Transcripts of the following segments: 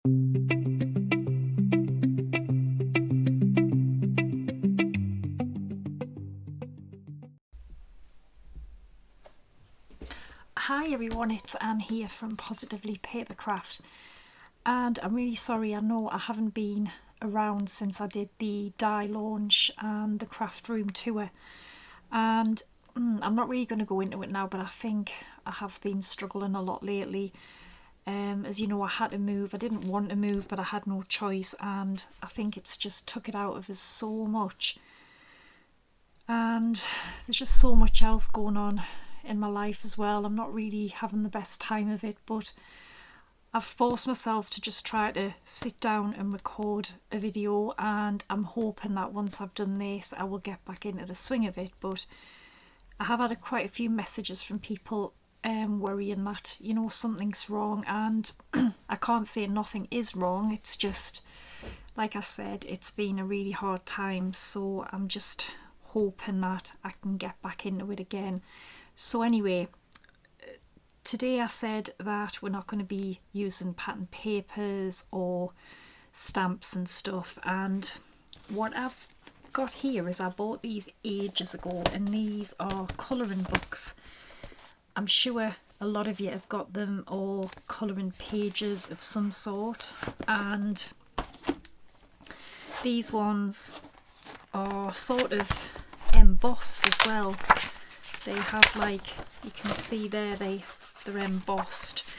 Hi everyone, it's Anne here from Positively Papercraft, and I'm really sorry. I know I haven't been around since I did the die launch and the craft room tour, and I'm not really going to go into it now, but I think I have been struggling a lot lately. As you know, I had to move. I didn't want to move, but I had no choice, and I think it's just took it out of us so much, and there's just so much else going on in my life as well. I'm not really having the best time of it, but I've forced myself to just try to sit down and record a video, and I'm hoping that once I've done this I will get back into the swing of it. But I have had quite a few messages from people worrying that, you know, something's wrong, and I can't say nothing is wrong. It's just, like I said, it's been a really hard time, so I'm just hoping that I can get back into it again. So anyway, today I said that we're not going to be using pattern papers or stamps and stuff, and what I've got here is I bought these ages ago, and these are colouring books. I'm sure a lot of you have got them, or colouring pages of some sort, and these ones are sort of embossed as well. They have, like you can see there, they're embossed,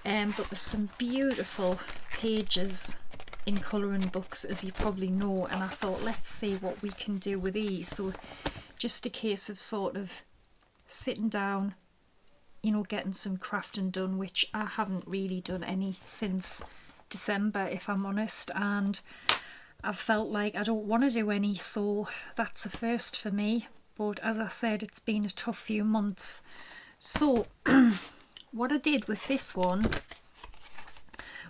but there's some beautiful pages in colouring books, as you probably know, and I thought, let's see what we can do with these. So just a case of sort of sitting down, you know, getting some crafting done, which I haven't really done any since December, if I'm honest, and I've felt like I don't want to do any, so that's a first for me. But as I said, it's been a tough few months. So what I did with this one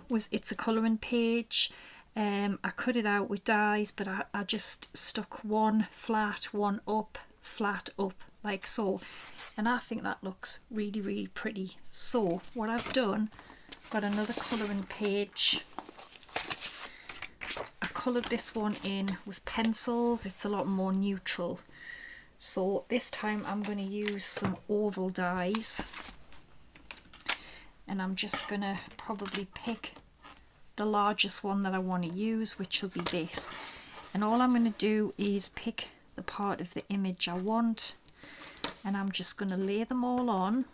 was, it's a colouring page. I cut it out with dies, but I just stuck one flat, one up, flat, up, like so. And I think that looks really, really pretty. So what I've done, got another colouring page. I coloured this one in with pencils. It's a lot more neutral. So this time I'm going to use some oval dies, and I'm just going to probably pick the largest one that I want to use, which will be this. And all I'm going to do is pick the part of the image I want, and I'm just going to lay them all on,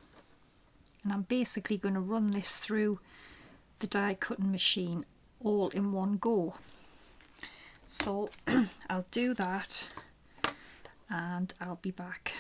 and I'm basically going to run this through the die cutting machine all in one go. So I'll do that and I'll be back.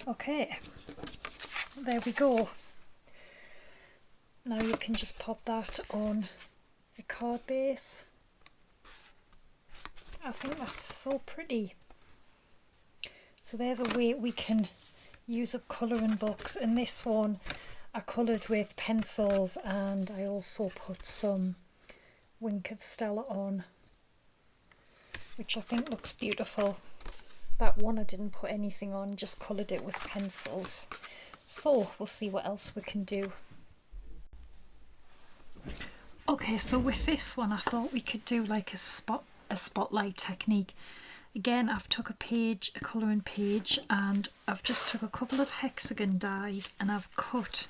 Okay, there we go. Now you can just pop that on a card base. I think that's so pretty. So there's a way we can use up colouring books, and this one I coloured with pencils, and I also put some Wink of Stella on, which I think looks beautiful. That one I didn't put anything on, just coloured it with pencils. So we'll see what else we can do. Okay, so with this one I thought we could do like a spotlight technique. Again, I've took a colouring page, and I've just took a couple of hexagon dies, and I've cut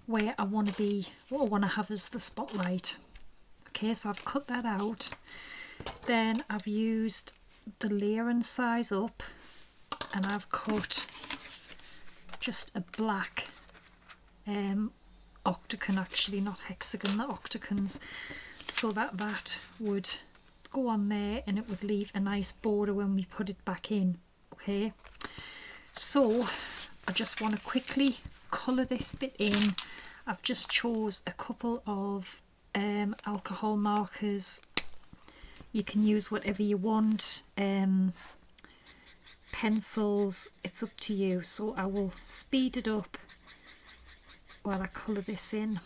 where I want to be, what I want to have as the spotlight. Okay, so I've cut that out. Then I've used the layering size up and I've cut just a black octagon, actually not hexagon, the octagons, so that would go on there and it would leave a nice border when we put it back in. Okay, so I just want to quickly colour this bit in. I've just chose a couple of alcohol markers. You can use whatever you want, pencils, it's up to you. So I will speed it up while I colour this in.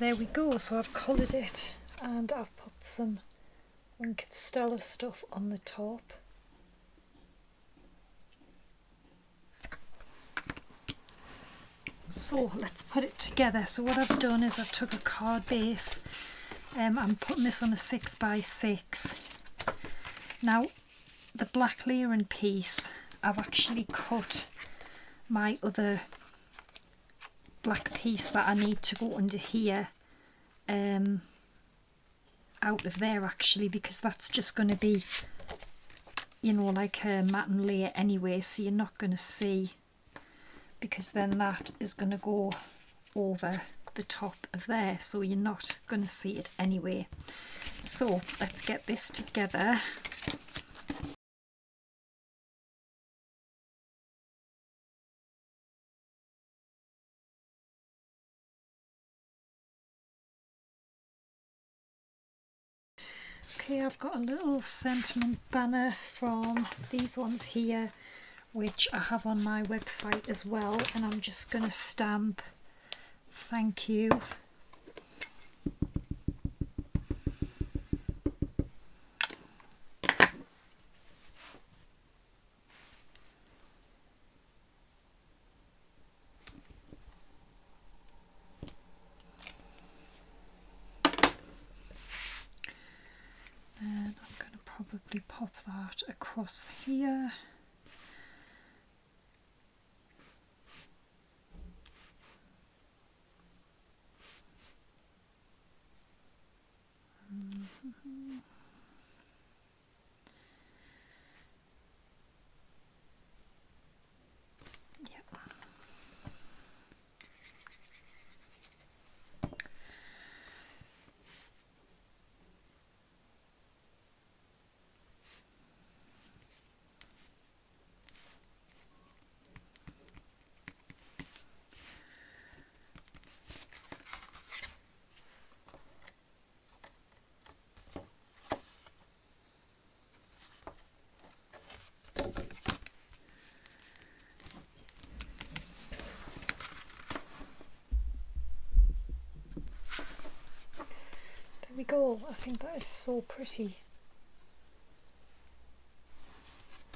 There we go, so I've coloured it and I've put some Wink Stella stuff on the top. So let's put it together. So what I've done is I've took a card base, I'm putting this on a 6x6. Now the black layering piece, I've actually cut my other black piece that I need to go under here out of there, actually, because that's just going to be, you know, like a matten layer anyway, so you're not going to see, because then that is going to go over the top of there, so you're not going to see it anyway. So let's get this together. Okay, I've got a little sentiment banner from these ones here, which I have on my website as well, and I'm just going to stamp thank you. And I'm going to probably pop that across here. There we go. I think that is so pretty.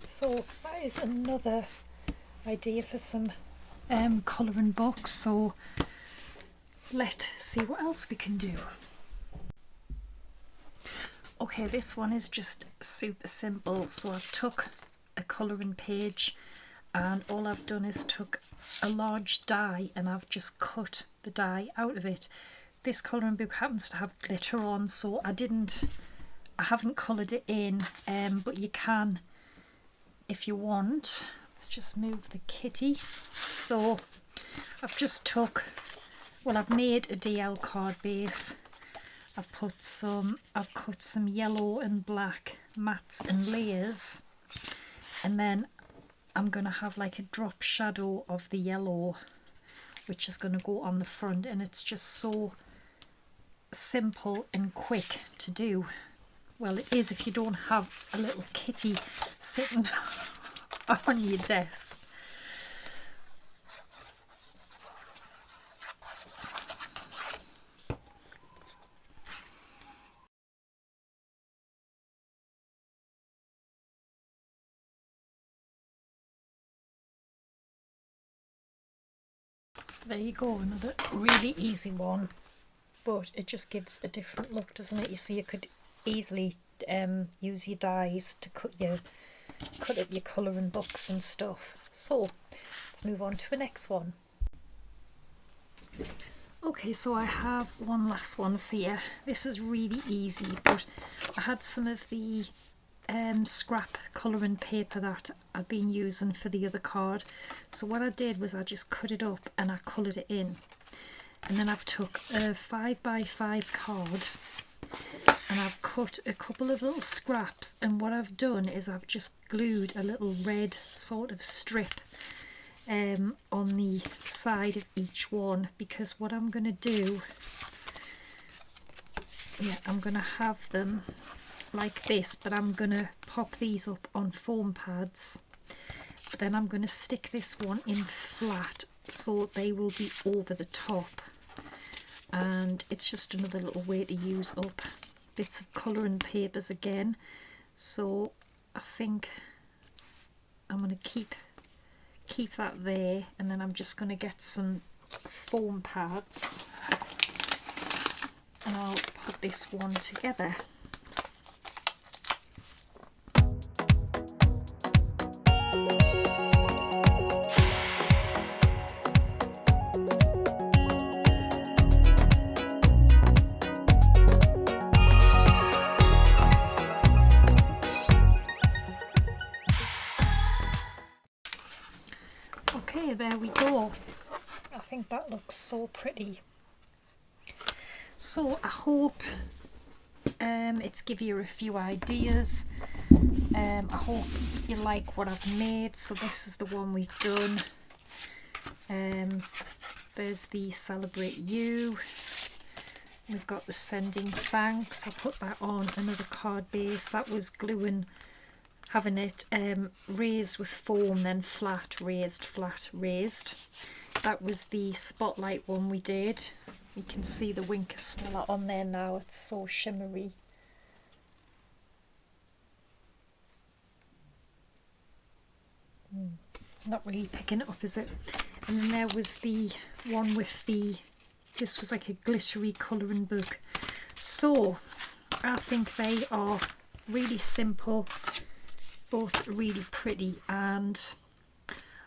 So that is another idea for some colouring books. So let's see what else we can do. Okay, this one is just super simple. So I've took a colouring page and all I've done is took a large die and I've just cut the die out of it. This colouring book happens to have glitter on, so I haven't coloured it in, but you can if you want. Let's just move the kitty. So I've just took, well, I've made a DL card base I've cut some yellow and black mats and layers, and then I'm going to have like a drop shadow of the yellow, which is going to go on the front, and it's just so simple and quick to do. Well, it is if you don't have a little kitty sitting on your desk. There you go, another really easy one, but it just gives a different look, doesn't it? You see, you could easily use your dies to cut up your colouring books and stuff. So let's move on to the next one. Okay, so I have one last one for you. This is really easy, but I had some of the scrap colouring paper that I'd been using for the other card. So what I did was I just cut it up and I coloured it in. And then I've took a 5x5 card and I've cut a couple of little scraps, and what I've done is I've just glued a little red sort of strip on the side of each one, because what I'm going to do, I'm going to have them like this, but I'm going to pop these up on foam pads, but then I'm going to stick this one in flat so they will be over the top, and it's just another little way to use up bits of colouring papers again. So I think I'm going to keep that there, and then I'm just going to get some foam pads and I'll put this one together. Okay, there we go. I think that looks so pretty. So I hope it's give you a few ideas. I hope you like what I've made. So this is the one we've done. There's the Celebrate You. We've got the Sending Thanks. I put that on another card base. That was gluing, having it raised with foam, then flat, raised, flat, raised. That was the Spotlight one we did. You can see the Winker still on there now. It's so shimmery. Not really picking it up, is it? And then there was the one with this was like a glittery colouring book. So I think they are really simple, both really pretty, and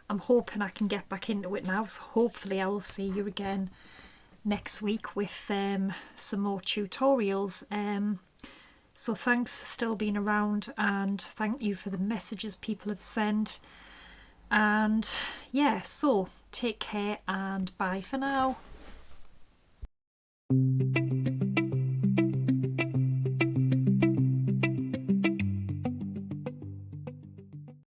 I'm hoping I can get back into it now. So hopefully I will see you again next week with some more tutorials. So thanks for still being around, and thank you for the messages people have sent. And yeah, so take care and bye for now.